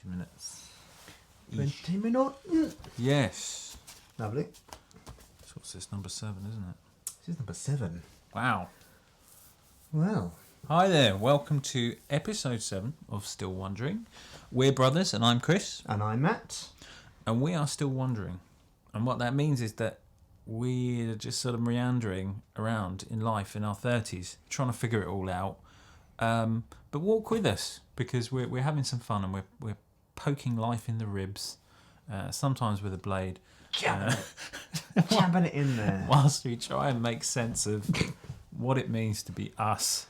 20 minutes. 20 minutes. Yes. Lovely. So what's this, number 7, isn't it? This is number 7. Wow. Well. Hi there, welcome to episode 7 of Still Wondering. We're brothers, and I'm Chris. And I'm Matt. And we are still wondering. And what that means is that we're just sort of meandering around in life in our 30s, trying to figure it all out. But walk with us, because we're having some fun, and we're poking life in the ribs, sometimes with a blade. Jabbing it in there. Whilst we try and make sense of what it means to be us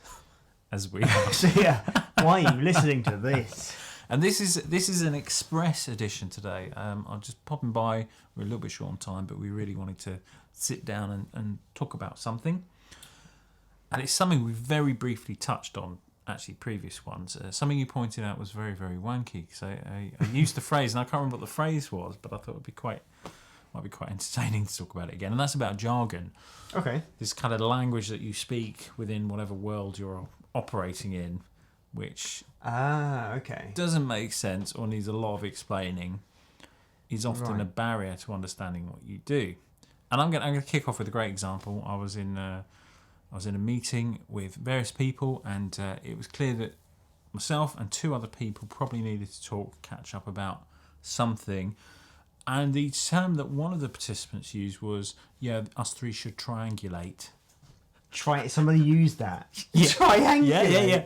as we are. So yeah, why are you listening to this? And this is an express edition today. I'm just popping by. We're a little bit short on time, but we really wanted to sit down and talk about something. And it's something we very briefly touched on, actually, previous ones. Something you pointed out was very, very wanky. So I used the phrase, and I can't remember what the phrase was, but I thought might be quite entertaining to talk about it again. And that's about jargon. Okay. This kind of language that you speak within whatever world you're operating in, which okay, doesn't make sense or needs a lot of explaining, is often Right. a barrier to understanding what you do. And I'm going to kick off with a great example. I was in a meeting with various people, and it was clear that myself and 2 other people probably needed to catch up about something. And the term that one of the participants used was, us 3 should triangulate. Somebody used that. Yeah. Triangulate. Yeah.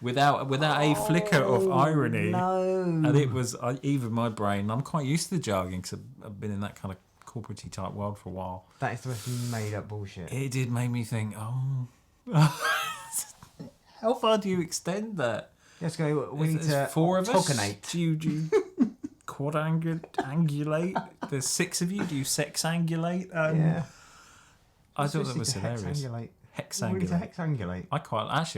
Without a flicker of irony. No. And it was, even my brain, I'm quite used to the jargon because I've been in that kind of corporate-y type world for a while. That is the most made up bullshit. It did make me think, how far do you extend that? Let's go. We need There's to 4 of us. octogonate. Do you quadrangulate? There's 6 of you. Do you sexangulate? Yeah. I thought that was hilarious. Hexangulate. Hexangulate. We need to hexangulate. I quite like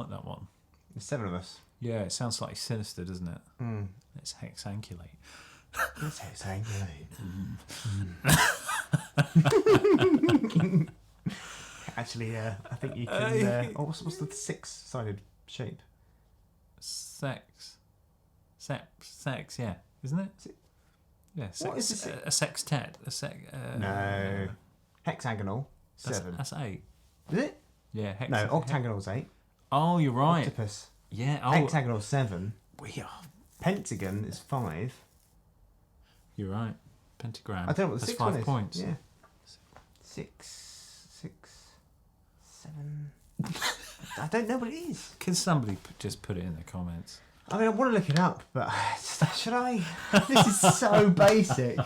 that one. There's 7 of us. Yeah, it sounds slightly sinister, doesn't it? Mm. Let's hexangulate. Let's hexangulate. Actually, I think you can. What's the 6-sided shape? Sex, yeah, isn't it? Yeah, sex. What is this? A sextet. No. Hexagonal. 7. That's 8. Is it? Yeah. No, octagonal's 8. Oh, you're right. Octopus. Yeah. Oh, Hexagonal 7. we are. Pentagon is 5. You're right. Pentagram. I don't know what the That's 6 one 5 is. points. Yeah. 6, 7. I don't know what it is. Can somebody just put it in the comments? I mean, I want to look it up, but should I? This is so basic.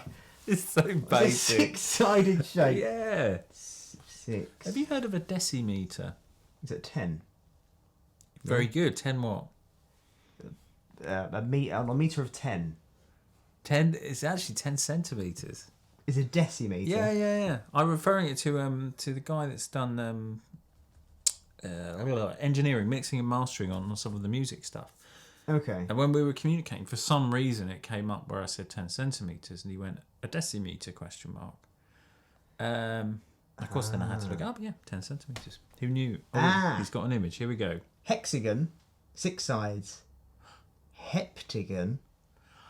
It's so It's a basic. 6-sided shape. Yeah. 6. Have you heard of a decimeter? Is it 10? Very good. 10 what? A meter of 10 10. It's actually 10 centimeters. is a decimeter. Yeah. I'm referring it to the guy that's done engineering, mixing and mastering on some of the music stuff. Okay. And when we were communicating, for some reason it came up where I said 10 centimetres, and he went, a decimeter, ? Of course, then I had to look up, 10 centimetres. Who knew? Oh, he's got an image. Here we go. Hexagon, 6 sides. Heptagon,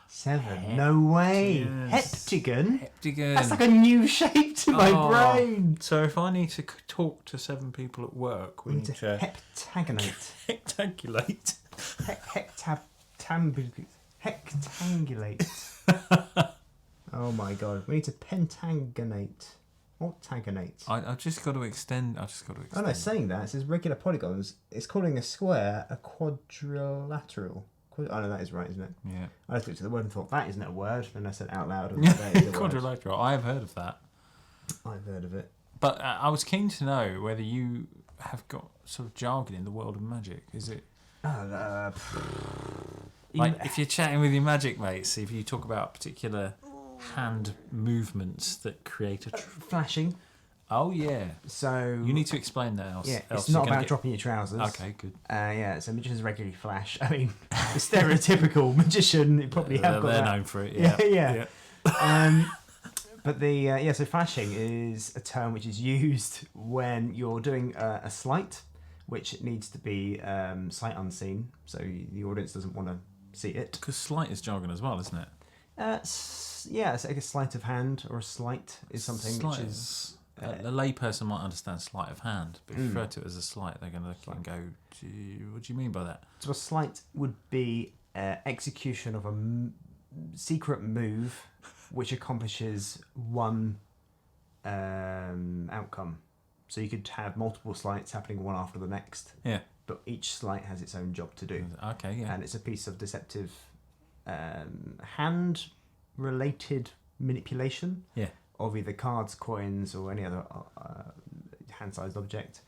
7. No way. Yes. Heptagon? Heptagon. That's like a new shape to my brain. So if I need to talk to 7 people at work, we need to heptagonate. hectangulate. Hectangulate. Oh my god. We need to pentagonate. Octagonate. I've just got to extend. Oh no, saying that, it says regular polygons. It's calling a square a quadrilateral. Oh no, that is right, isn't it? Yeah. I just looked at the word and thought, that isn't a word. Then I said it out loud. And that is a word. Quadrilateral. I have heard of that. I've heard of it. But I was keen to know whether you have got sort of jargon in the world of magic. Is it like if you're chatting with your magic mates, if you talk about particular hand movements that create a flashing? Oh yeah. So you need to explain that. Else it's not about dropping your trousers. Okay, good. So magicians regularly flash. I mean, the stereotypical magician, you probably have got they're that. known for it. Yeah. But so flashing is a term which is used when you're doing a sleight, which needs to be sight unseen, so the audience doesn't want to see it. Because sleight is jargon as well, isn't it? Yeah, it's like a sleight of hand or a sleight is something Sleight which is... a layperson might understand sleight of hand, but if you refer to it as a sleight, they're going to look at it and go, what do you mean by that? So a sleight would be execution of a secret move which accomplishes one outcome. So you could have multiple sleights happening one after the next. Yeah. But each sleight has its own job to do. Okay, yeah. And it's a piece of deceptive hand-related manipulation of either cards, coins, or any other hand-sized object,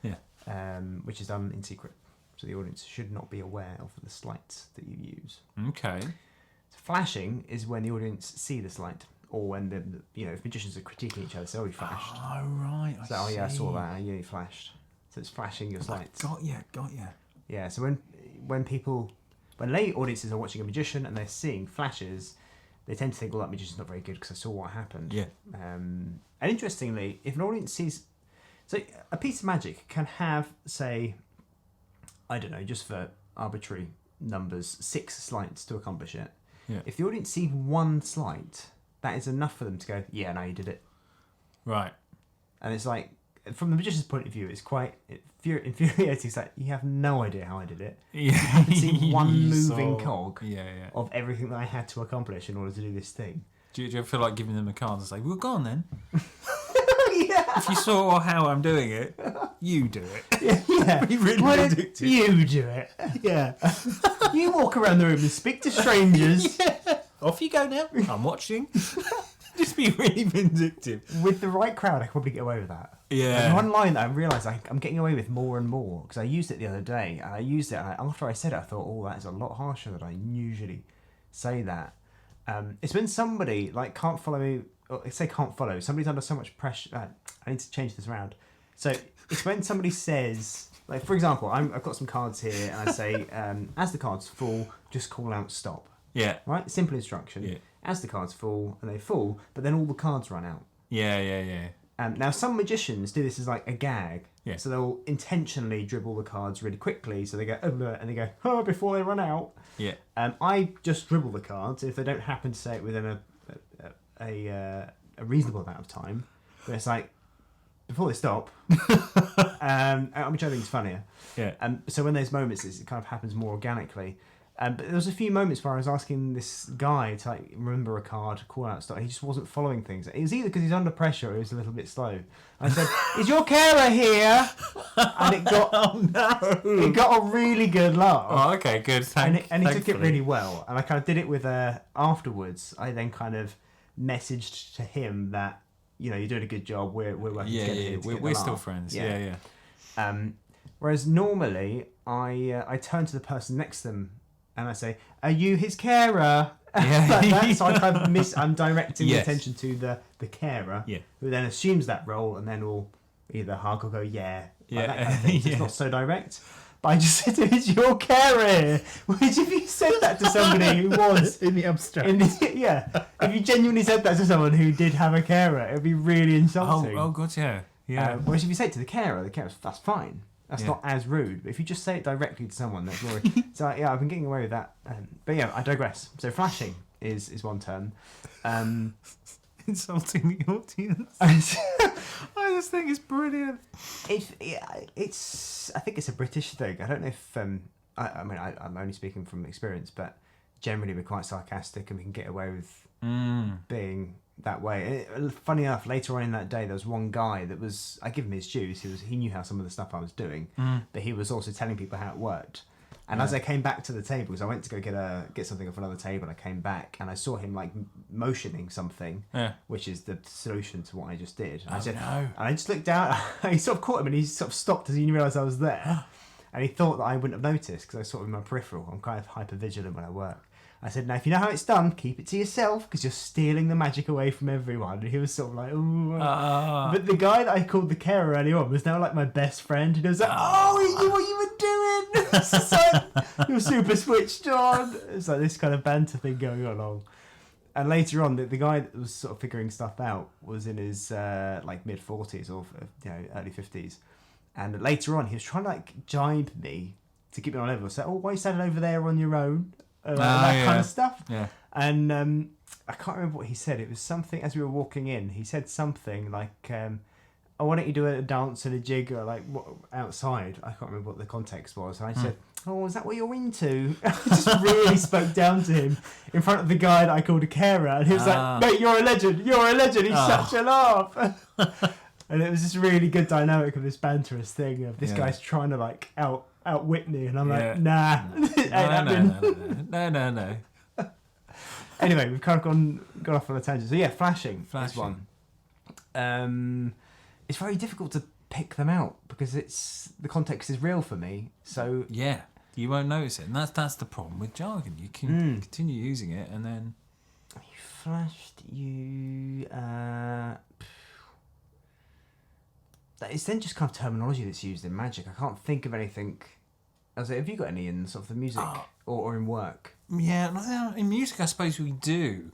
which is done in secret. So the audience should not be aware of the sleights that you use. Okay. So flashing is when the audience see the sleight, or when if magicians are critiquing each other, say, "Oh, you flashed." Oh right. So, "Oh yeah, I saw that. Yeah, you flashed." So it's flashing your sleights. Got you. Yeah. So when lay audiences are watching a magician and they're seeing flashes, they tend to think, "Well, that magician's not very good because I saw what happened." Yeah. And interestingly, if an audience sees, so a piece of magic can have, say, I don't know, just for arbitrary numbers, 6 sleights to accomplish it. Yeah. If the audience see one sleight, that is enough for them to go, "Yeah, no, you did it." Right. And it's like, from the magician's point of view, it's quite infuriating. It's like, you have no idea how I did it. Yeah. You haven't seen one You moving saw- cog Yeah. of everything that I had to accomplish in order to do this thing. Do you ever feel like giving them a card and say, "Well, go on then. Yeah. If you saw how I'm doing it, you do it." Yeah. Be really Why don't vindictive. you do it? Yeah. You walk around the room and speak to strangers. Off you go now. I'm watching. Just be really vindictive. With the right crowd, I could probably get away with that. Yeah. There's one line that I realised I'm getting away with more and more, because I used it the other day, and I used it, and after I said it, I thought, "Oh, that is a lot harsher than I usually say that." It's when somebody can't follow me, or say can't follow, somebody's under so much pressure. I need to change this around. So it's when somebody says, like, for example, I've got some cards here, and I say, as the cards fall, just call out stop. Yeah. Right? Simple instruction. Yeah. As the cards fall, and they fall, but then all the cards run out. Yeah. Now, some magicians do this as like a gag. Yeah. So they'll intentionally dribble the cards really quickly. So they go, "Oh," and they go, "Oh," before they run out. Yeah. I just dribble the cards if they don't happen to say it within a reasonable amount of time. But it's like, before they stop, which I think is funnier. Yeah. So when there's moments, it kind of happens more organically. But there was a few moments where I was asking this guy to remember a card, call out stuff. He just wasn't following things. It was either because he's under pressure or he was a little bit slow. I said, "Is your carer here?" And it got it got a really good laugh. Oh, okay, good. And he took it really well. And I kind of did it with afterwards. I then kind of messaged to him that, you're doing a good job. We're working together here to get the we're still laugh. friends. Yeah. Whereas normally I turn to the person next to them and I say, "Are you his carer?" Yeah. So I'm directing the Yes. attention to the carer, Yeah. who then assumes that role and then will either hug or go, "Yeah," Yeah. that kind of thing. So Yeah. it's not so direct. But I just said, "It's your carer." Which, if you said that to somebody who was in the abstract. if you genuinely said that to someone who did have a carer, it would be really insulting. Oh, God, yeah. Whereas if you say it to the carer, that's fine. That's not as rude. But if you just say it directly to someone, that's more. So I've been getting away with that. But yeah, I digress. So flashing is one term. Insulting the audience. I just think it's brilliant. I think it's a British thing. I don't know if I'm only speaking from experience, but generally we're quite sarcastic and we can get away with being that way. Funny enough, later on in that day, there was one guy that was, I give him his dues. He knew how some of the stuff I was doing, but he was also telling people how it worked. And as I came back to the table, because I went to go get something off another table, I came back and I saw him motioning something, which is the solution to what I just did. And I said, no. And I just looked down. He sort of caught him and he sort of stopped as he realised I was there. And he thought that I wouldn't have noticed because I was sort of in my peripheral. I'm kind of hyper vigilant when I work. I said, "Now, if you know how it's done, keep it to yourself because you're stealing the magic away from everyone." And he was sort of like, "Ooh." But the guy that I called the carer earlier on was now like my best friend. And he was like, "Oh, he knew what you were doing." It's just like, you're super switched on. It's like this kind of banter thing going along. And later on, the guy that was sort of figuring stuff out was in his mid-40s or early 50s. And later on, he was trying to jibe me to keep me on level. So, "Oh, why are you standing over there on your own?" that kind of stuff. Yeah. And I can't remember what he said. It was something, as we were walking in, he said something like, oh, why don't you do a dance and a jig or like outside? I can't remember what the context was. And I said, oh, is that what you're into? I just really spoke down to him in front of the guy that I called a carer. And he was like, mate, you're a legend. You're a legend. He's such a laugh. And it was this really good dynamic of this banterous thing of this guy's trying to like outwit me. And I'm like, nah. No. Anyway, we've kind of gone off on a tangent. So yeah, flashing is one. It's very difficult to pick them out because the context is real for me. So yeah, you won't notice it, and that's the problem with jargon. You can continue using it, and then flashed you. It's then just kind of terminology that's used in magic. I can't think of anything. Have you got any in sort of the music or in work? Yeah, in music, I suppose we do.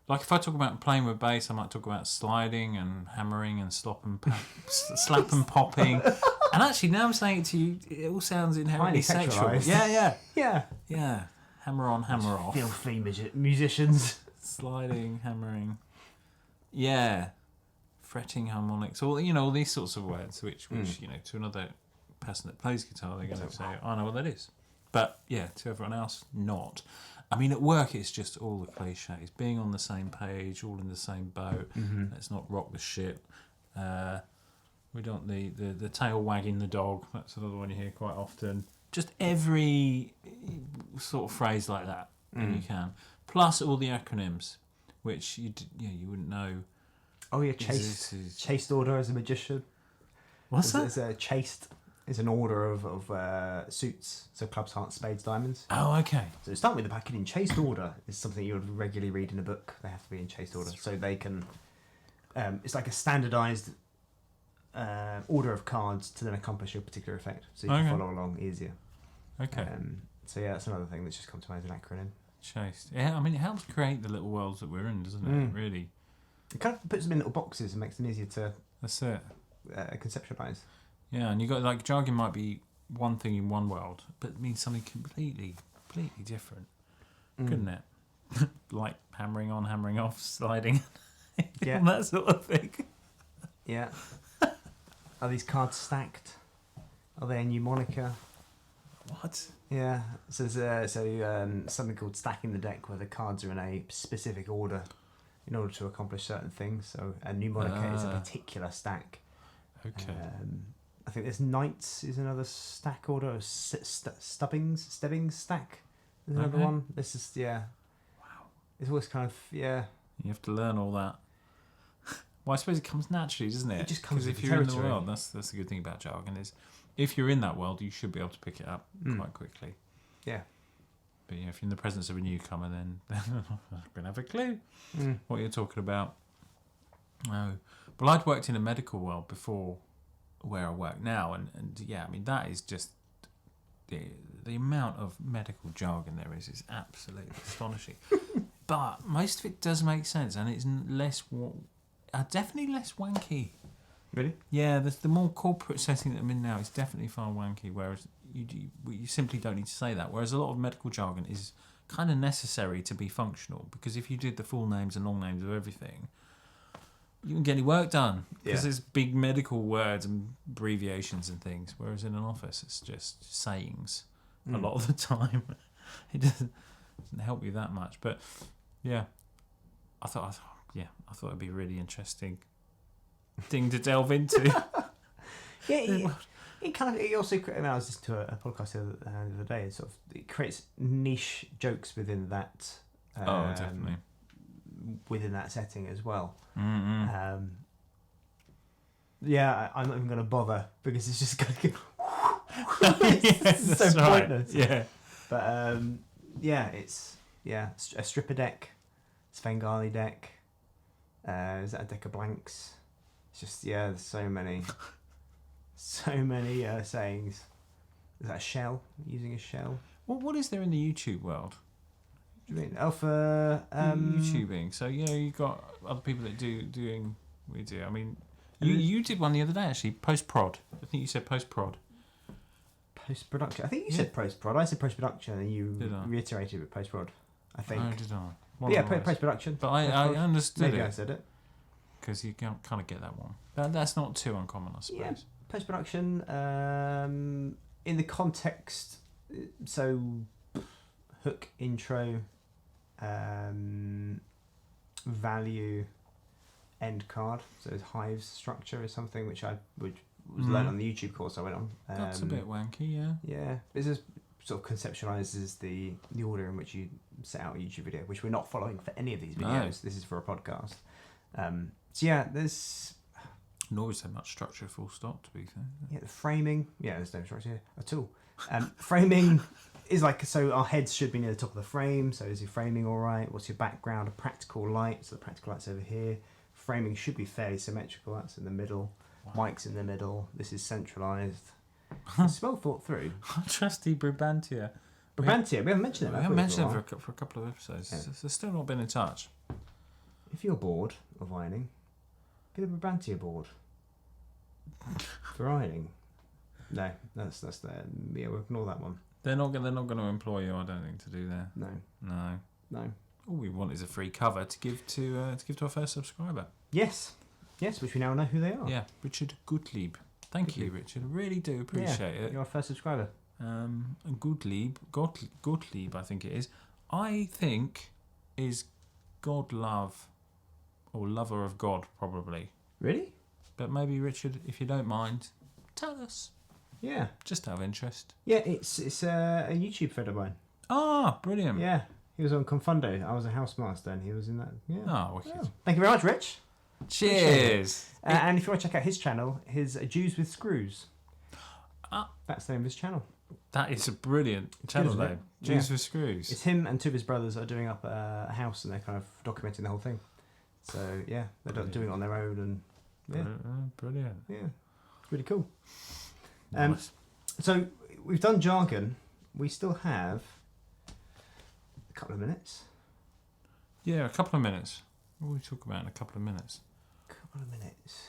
Like if I talk about playing with bass, I might talk about sliding and hammering and slap and popping. And actually, now I'm saying it to you, it all sounds inherently sexual. Yeah. Hammer on, hammer off. Filthy musicians. Sliding, hammering. Yeah. Fretting harmonics. All these sorts of words, which to another person that plays guitar, they're going to say, I know what that is. But yeah, to everyone else, not. I mean, at work, it's just all the cliches. Being on the same page, all in the same boat. Let's not rock the ship. We don't the tail wagging the dog. That's another one you hear quite often. Just every sort of phrase like that you can. Plus all the acronyms, which you wouldn't know. Oh yeah, chaste order as a magician. What's that? There's a chaste. Is an order of suits, so clubs, hearts, spades, diamonds. Oh, okay. So start with the packet in chaste order is something you would regularly read in a book. They have to be in chaste order, so they can. It's like a standardised order of cards to then accomplish your particular effect, so you can follow along easier. Okay. So yeah, that's another thing that's just come to mind as an acronym. Chaste. Yeah, I mean it helps create the little worlds that we're in, doesn't it? Really. It kind of puts them in little boxes and makes them easier to. That's it. Conceptualise. Yeah, and you got like jargon might be one thing in one world, but it means something completely different, couldn't it? Like hammering on, hammering off, sliding, that sort of thing. Yeah. Are these cards stacked? Are they a mnemonica? What? Yeah. So there's something called stacking the deck, where the cards are in a specific order in order to accomplish certain things. So a mnemonica is a particular stack. Okay. I think there's knights is another stack order. Stebbings stack is another one. This is Wow. It's always kind of You have to learn all that. Well, I suppose it comes naturally, doesn't it? It just comes. Because if you're in the world, that's the good thing about jargon is, if you're in that world, you should be able to pick it up quite quickly. Yeah. But if you're in the presence of a newcomer, then I'm gonna have a clue what you're talking about. No. Well, I'd worked in a medical world before where I work now, and I mean that is just the amount of medical jargon there is absolutely astonishing. But most of it does make sense, and it's definitely less wanky. Really? Yeah, the more corporate setting that I'm in now is definitely far wanky. Whereas you simply don't need to say that. Whereas a lot of medical jargon is kind of necessary to be functional, because if you did the full names and long names of everything, you can get any work done, because there's big medical words and abbreviations and things. Whereas in an office, it's just sayings a lot of the time. It doesn't help you that much. But yeah, I thought it'd be a really interesting thing to delve into. It also. I was listening to a podcast the other day. It creates niche jokes within that. Definitely. Within that setting as well. Mm-hmm. I'm not even going to bother, because it's just going to get it's so pointless. Yeah. But it's a stripper deck, Svengali deck. Is that a deck of blanks? It's just there's so many sayings. Is that a shell? Using a shell? Well, what is there in the YouTube world? For YouTubing. So you got other people that doing we do. I mean, you did one the other day actually. Post prod. I think you said post prod. Post-production. I think you said post-prod. I said post-production, and you Did I? reiterated with post-prod. I think. Oh, did I? But yeah, post-production. But I understood Maybe I it said it. because you can kind of get that one. That's not too uncommon, I suppose. Yeah, post-production. In the context, so hook, intro, value, end card. So hives structure is something which I was learned on the YouTube course I went on. That's a bit wanky, yeah. Yeah, this is sort of conceptualizes the order in which you set out a YouTube video, which we're not following for any of these videos. No. This is for a podcast. So yeah, there's Nor is there much structure, full stop, to be fair. the framing. Yeah, there's no structure here at all. Framing is like, so our heads should be near the top of the frame. So is your framing all right? What's your background? A practical light. So the practical light's over here. Framing should be fairly symmetrical. That's in the middle. Wow. Mic's in the middle. This is centralized. It's well thought through. Trusty Brabantia. Brabantia, we haven't mentioned it. We haven't mentioned it for a couple of episodes. Yeah. They've still not been in touch. If you're bored of ironing, get a Brabantia board for ironing. No, that's yeah. We'll ignore that one. They're not going to employ you, I don't think, to do that. No. All we want is a free cover to give to our first subscriber. Yes, which we now know who they are. Yeah, Richard Gottlieb. Thank you, Richard. I really do appreciate it. You're our first subscriber. And Gottlieb, I think it is. I think is God love, or lover of God, probably. Really? But maybe Richard, if you don't mind, tell us. Yeah. Just out of interest. Yeah, it's a YouTube friend of mine. Ah, brilliant. Yeah, he was on Confundo. I was a housemaster, and he was in that. Yeah. Oh, wicked. Oh. Thank you very much, Rich. Cheers. And if you want to check out his channel, his Jews with Screws. Ah. That's the name of his channel. That is a brilliant channel isn't it? name. Jews Yeah. with Screws. It's him and two of his brothers are doing up a house, and they're kind of documenting the whole thing. So yeah, they're Brilliant. doing it on their own, and yeah, Brilliant. yeah, it's really cool. Nice. So we've done jargon. We still have a couple of minutes. Yeah, a couple of minutes. What will we talk about in a couple of minutes? Couple of minutes.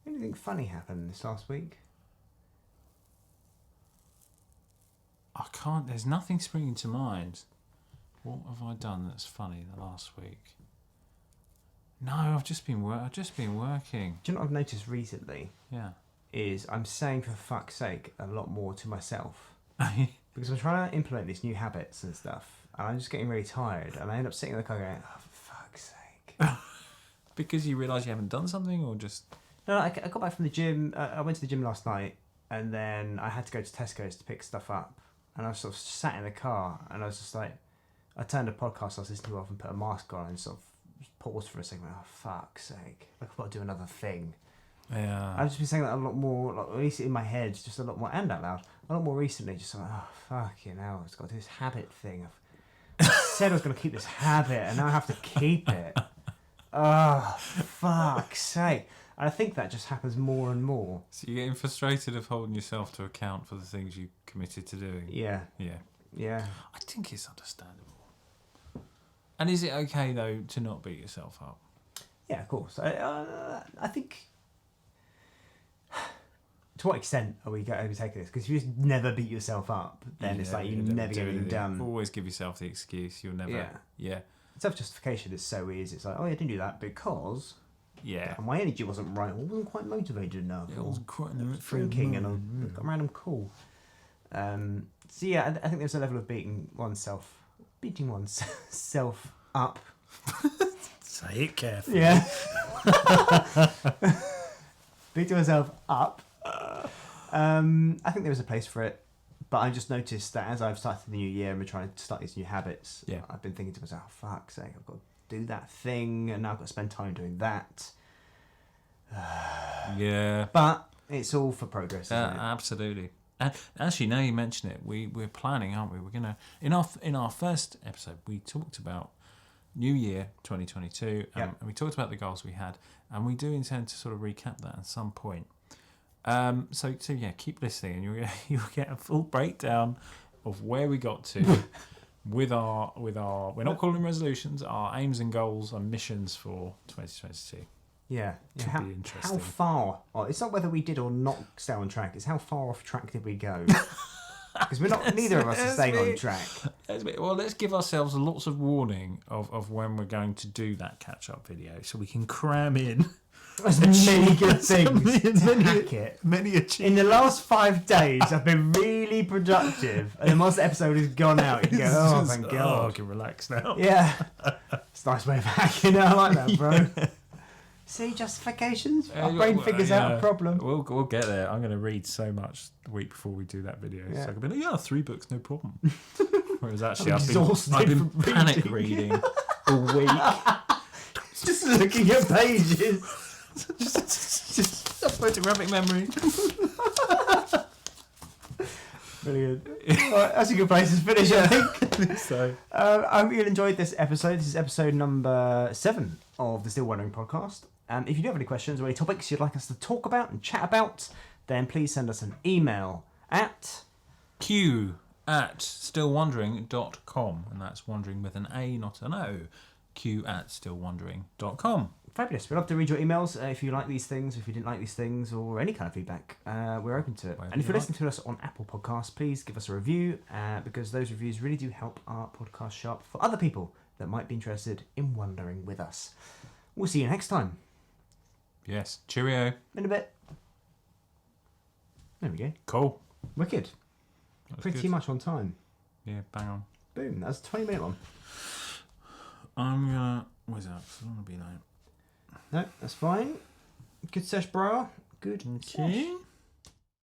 Anything funny happened this last week? I can't. There's nothing springing to mind. What have I done that's funny the last week? No, I've just been working. Do you know what I've noticed recently? Yeah. Is I'm saying for fuck's sake a lot more to myself because I'm trying to implement these new habits and stuff, and I'm just getting really tired, and I end up sitting in the car going, "Oh, for fuck's sake!" Because you realise you haven't done something, or just No, I got back from the gym. I went to the gym last night, and then I had to go to Tesco's to pick stuff up, and I was sort of sat in the car, and I was just like, I turned the podcast I was listening to off and put a mask on, and sort of paused for a second. Oh, fuck's sake! Like I've got to do another thing. yeah. I've just been saying that a lot more, like, at least in my head, just a lot more, and out loud, a lot more recently, just like, oh, fucking hell, I've got to do this habit thing. I said I was going to keep this habit, and now I have to keep it. Oh, fuck's sake. And I think that just happens more and more. So you're getting frustrated of holding yourself to account for the things you committed to doing. Yeah. Yeah. I think it's understandable. And is it okay though to not beat yourself up? Yeah, of course. I think. To what extent are we overtaking this? Because if you just never beat yourself up, then it's like you never get anything done. Always give yourself the excuse. You'll never. Yeah. Self-justification is so easy. It's like, oh, I didn't do that because my energy wasn't right. I wasn't quite motivated enough. It wasn't quite in the right drinking frame of and mind. I'm random cool. So yeah, I think there's a level of beating oneself up. Say it carefully. Yeah. Beating myself up. I think there is a place for it, but I just noticed that as I've started the new year and we're trying to start these new habits, I've been thinking to myself, oh, fuck's sake, I've got to do that thing, and now I've got to spend time doing that. Yeah. But it's all for progress, isn't it? Absolutely. And actually, now you mention it, we're planning, aren't we? We're gonna in our first episode we talked about New Year 2022, and we talked about the goals we had, and we do intend to sort of recap that at some point. So yeah, keep listening, and you'll get a full breakdown of where we got to with our we're not calling them resolutions, our aims and goals and missions for 2022. Yeah. Could be interesting. How far? Oh, it's not whether we did or not stay on track. It's how far off track did we go. Because neither of us are staying on track. Well, let's give ourselves lots of warning of when we're going to do that catch-up video, so we can cram in There's many good things to hack it. many achievements. In the last 5 days, I've been really productive, and then once the episode has gone out, you go, oh, thank I God. can relax now. Yeah. It's a nice way of hacking it. I like that, bro. See, justifications? Our brain figures out a problem. We'll get there. I'm going to read so much the week before we do that video. Yeah. So I can be like, 3 books, no problem. Whereas actually, I'm I've exhausted been from panic reading. reading all week. Just looking at pages. just a photographic memory. Brilliant. Right, that's a good place to finish, I think. So, I hope you enjoyed this episode. This is episode number 7 of the Still Wondering podcast. If you do have any questions or any topics you'd like us to talk about and chat about, then please send us an email at q@stillwondering.com, and that's wondering with an A, not an O. q@stillwondering.com. Fabulous. We'd love to read your emails if you like these things, if you didn't like these things, or any kind of feedback. We're open to it. Whatever And if you you're listening to us on Apple Podcasts, please give us a review because those reviews really do help our podcast show up for other people that might be interested in wondering with us. We'll see you next time. Yes. Cheerio. In a bit. There we go. Cool. Wicked. That's Pretty good. much on time. Yeah, bang on. Boom. That's a 20-minute one. I'm gonna. Where's that? 'Cause I don't want to be late. No, that's fine. Good sesh, bro. Good sesh. Okay.